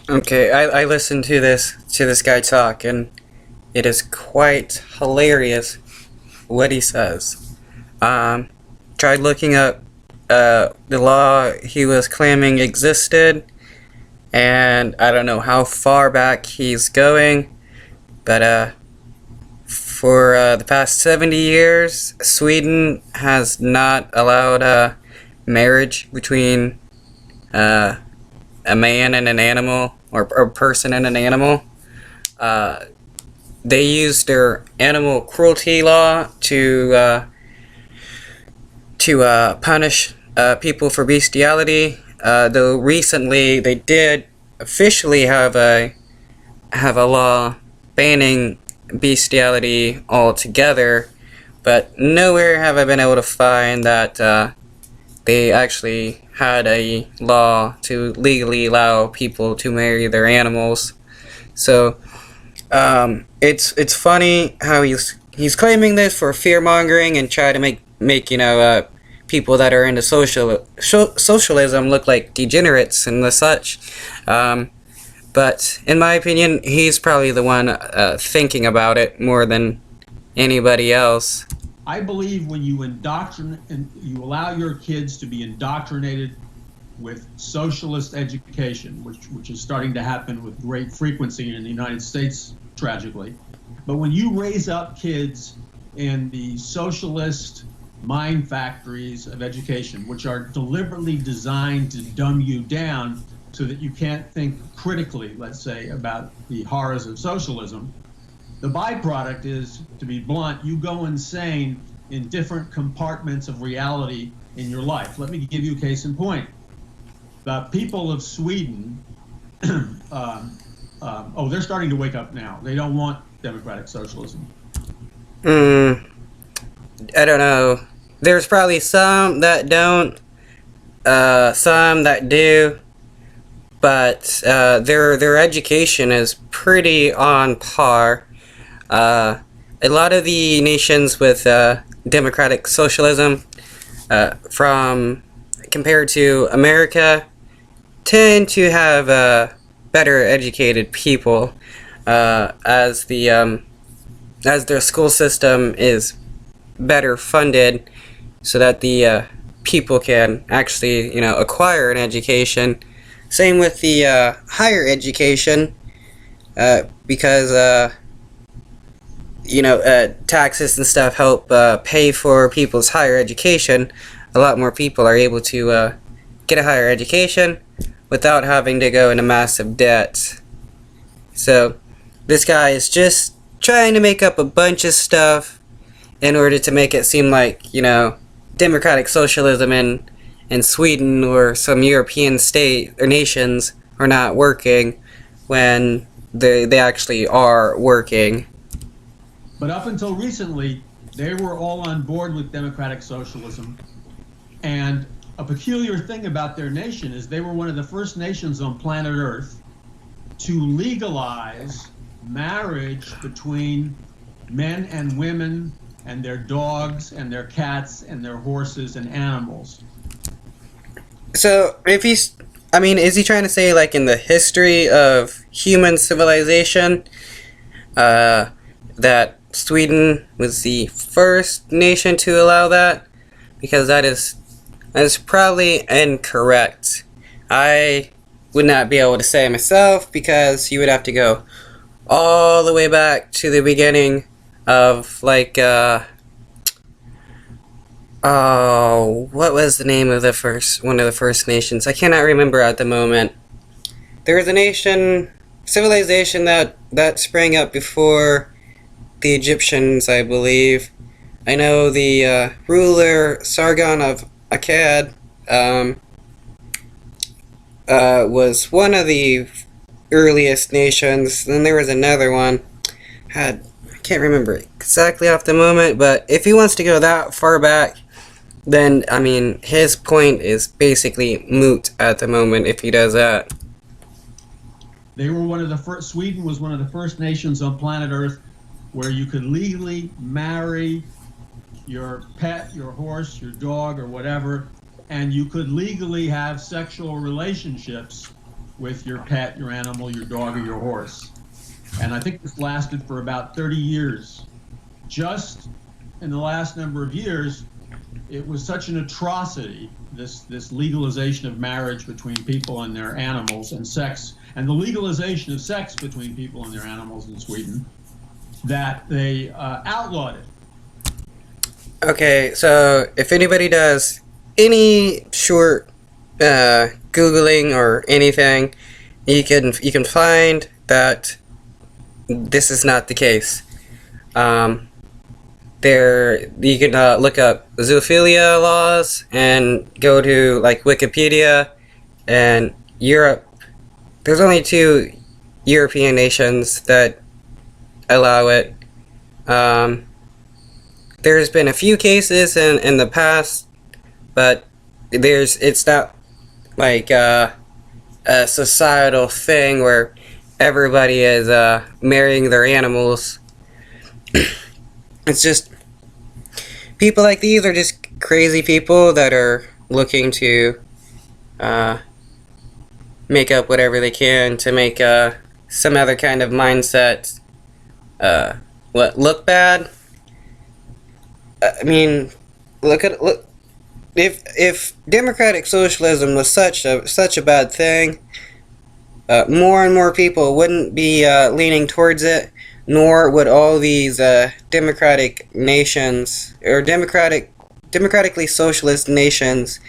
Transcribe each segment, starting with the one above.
Okay, I listened to this guy talk, and it is quite hilarious what he says. Um, Tried looking up the law he was claiming existed, and I don't know how far back he's going, but for the past 70 years, Sweden has not allowed marriage between uh, a man and an animal, or a person and an animal. Uh, they used their animal cruelty law to punish people for bestiality. Though recently they did officially have a law banning bestiality altogether, but nowhere have I been able to find that they actually had a law to legally allow people to marry their animals. So it's funny how he's claiming this for fear mongering and try to make people that are into socialism look like degenerates and the such. But in my opinion, he's probably the one thinking about it more than anybody else. I believe when you indoctrinate and you allow your kids to be indoctrinated with socialist education, which is starting to happen with great frequency in the United States, tragically. But when you raise up kids in the socialist mind factories of education, which are deliberately designed to dumb you down so that you can't think critically, let's say, about the horrors of socialism, the byproduct is, to be blunt, you go insane in different compartments of reality in your life. Let me give you a case in point. The people of Sweden, they're starting to wake up now. They don't want democratic socialism. I don't know. There's probably some that don't, some that do, but their education is pretty on par. A lot of the nations with democratic socialism, from compared to America, tend to have better educated people, as their school system is better funded, so that the people can actually acquire an education. Same with the higher education, because taxes and stuff help pay for people's higher education. A lot more people are able to get a higher education without having to go into massive debt. So this guy is just trying to make up a bunch of stuff in order to make it seem like, democratic socialism in Sweden or some European state or nations are not working when they actually are working. But up until recently, they were all on board with democratic socialism. And a peculiar thing about their nation is they were one of the first nations on planet Earth to legalize marriage between men and women and their dogs and their cats and their horses and animals. So is he trying to say, like, in the history of human civilization, that Sweden was the first nation to allow that? Because that is probably incorrect. I would not be able to say what you would have to go all the way back to the beginning of, like, what was the name of one of the first nations? I cannot remember at the moment. There was a civilization that sprang up before the Egyptians, I believe. I know the ruler Sargon of Akkad was one of the earliest nations. Then there was another one. I can't remember exactly off the moment, but if he wants to go that far back, then, his point is basically moot at the moment if he does that. They were one of the first. Sweden was one of the first nations on planet Earth where you could legally marry your pet, your horse, your dog, or whatever, and you could legally have sexual relationships with your pet, your animal, your dog, or your horse. And I think this lasted for about 30 years. Just in the last number of years, it was such an atrocity, this legalization of marriage between people and their animals, and sex, and the legalization of sex between people and their animals in Sweden, that they outlawed it. Okay, so if anybody does any short Googling or anything, you can find that this is not the case. You can look up zoophilia laws and go to like Wikipedia, and Europe. There's only 2 European nations that allow it. There's been a few cases in the past, but it's not like a societal thing where everybody is marrying their animals. It's just people like these are just crazy people that are looking to make up whatever they can to make some other kind of mindset look bad. I mean, look. If democratic socialism was such a bad thing, more and more people wouldn't be leaning towards it, nor would all these democratic nations or democratically socialist nations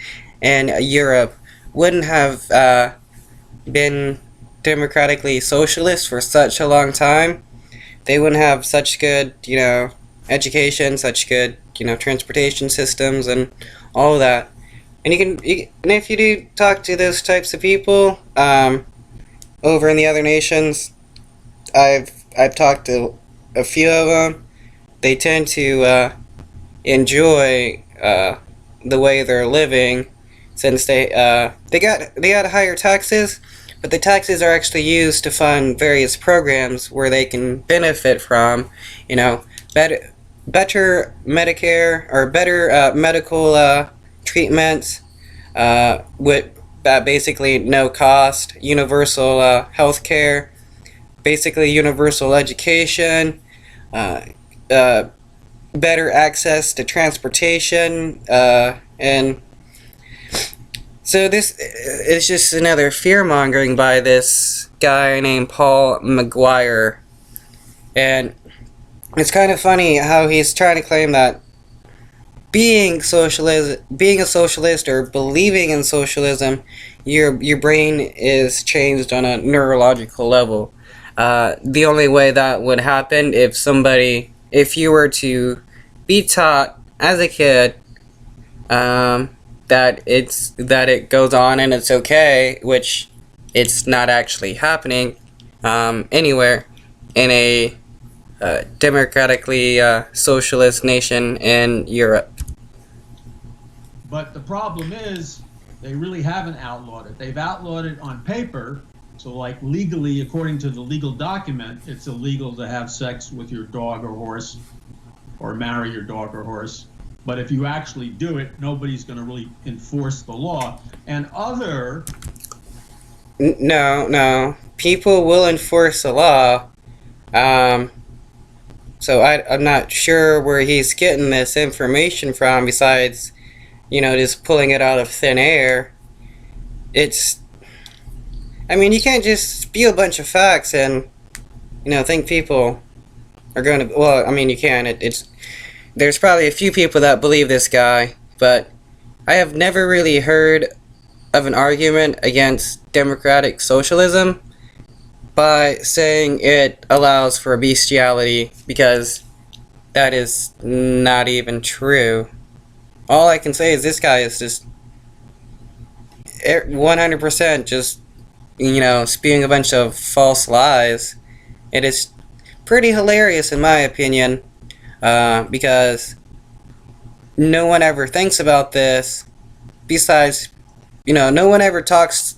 in Europe wouldn't have been democratically socialist for such a long time. They wouldn't have such good, education, such good, transportation systems and all of that. And and if you do talk to those types of people over in the other nations, I've talked to a few of them. They tend to enjoy the way they're living, since they got higher taxes, but the taxes are actually used to fund various programs where they can benefit from, better Medicare or better medical treatments with basically no cost, universal health care, basically universal education, better access to transportation, and so this is just another fear-mongering by this guy named Paul McGuire. And it's kind of funny how he's trying to claim that being a socialist or believing in socialism, your brain is changed on a neurological level. The only way that would happen if you were to be taught as a kid that it goes on and it's okay, which it's not actually happening anywhere in a democratically socialist nation in Europe. But the problem is, they really haven't outlawed it. They've outlawed it on paper. So, like, legally, according to the legal document, it's illegal to have sex with your dog or horse, or marry your dog or horse. But if you actually do it, nobody's going to really enforce the law. And No. People will enforce the law. So I'm not sure where he's getting this information from, besides, just pulling it out of thin air. You can't just spew a bunch of facts and, think people are going to, well, you can. There's probably a few people that believe this guy, but I have never really heard of an argument against democratic socialism by saying it allows for bestiality, because that is not even true. All I can say is this guy is just 100% just, spewing a bunch of false lies. It is pretty hilarious in my opinion, because no one ever thinks about this. Besides, no one ever talks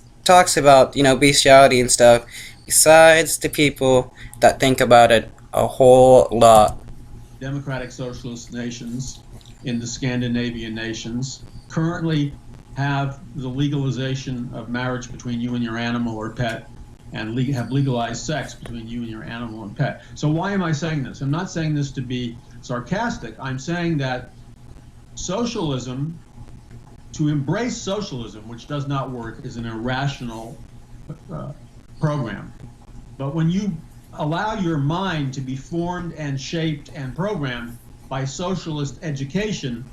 about, bestiality and stuff, besides the people that think about it a whole lot. democratic socialist nations, in the Scandinavian nations, currently have the legalization of marriage between you and your animal or pet, and have legalized sex between you and your animal and pet. So why am I saying this? I'm not saying this to be sarcastic. I'm saying that socialism, to embrace socialism, which does not work, is an irrational program. But when you allow your mind to be formed and shaped and programmed by socialist education,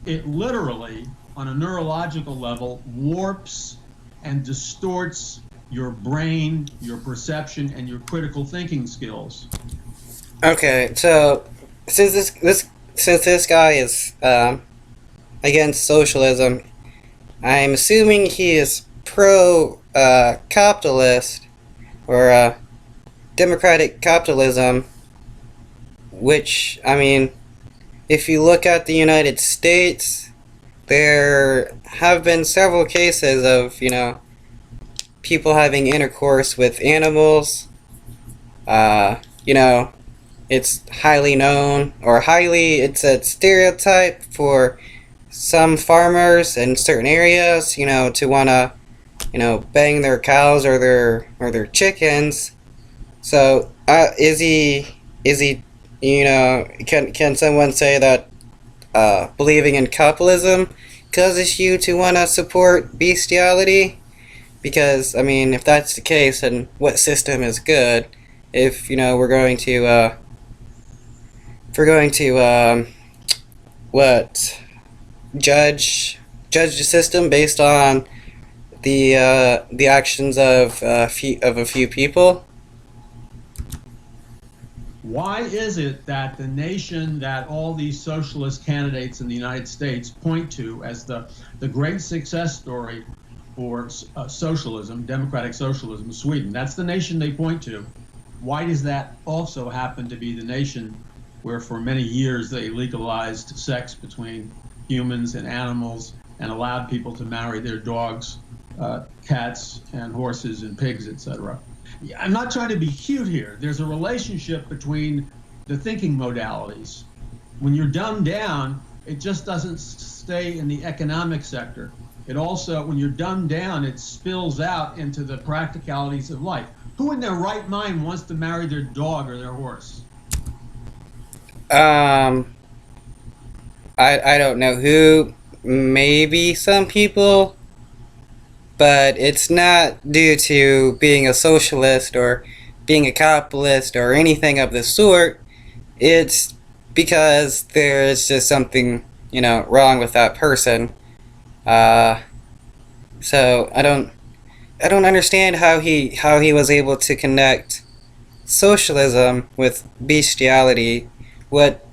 it literally, on a neurological level, warps and distorts your brain, your perception, and your critical thinking skills. Okay, so since this guy is against socialism, I'm assuming he is pro capitalist or democratic capitalism, which, I mean, if you look at the United States, there have been several cases of, people having intercourse with animals. It's highly known, or it's a stereotype for some farmers in certain areas, to want to, bang their cows or their chickens. So, is he, can someone say that believing in capitalism causes you to want to support bestiality? Because, I mean, if that's the case, then what system is good? If, we're going to, judge the system based on the actions of a few people? Why is it that the nation that all these socialist candidates in the United States point to as the great success story for socialism, democratic socialism, Sweden, that's the nation they point to? Why does that also happen to be the nation where for many years they legalized sex between humans and animals and allowed people to marry their dogs, cats, and horses and pigs, etc.? I'm not trying to be cute here. There's a relationship between the thinking modalities. When you're dumbed down, it just doesn't stay in the economic sector. It also, when you're dumbed down, it spills out into the practicalities of life. Who in their right mind wants to marry their dog or their horse? I don't know who. Maybe some people. But it's not due to being a socialist or being a capitalist or anything of the sort. It's because there's just something, wrong with that person. So I don't understand how he was able to connect socialism with bestiality. What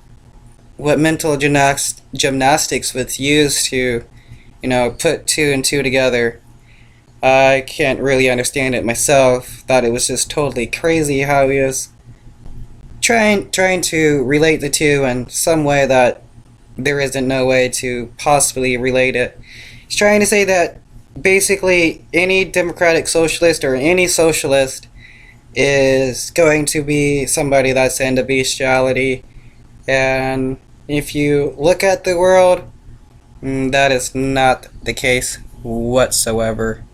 mental gymnastics was used to, put two and two together. I can't really understand it myself. Thought it was just totally crazy how he was trying to relate the two in some way that there isn't no way to possibly relate it. He's trying to say that basically any democratic socialist or any socialist is going to be somebody that's into bestiality, and if you look at the world, that is not the case whatsoever.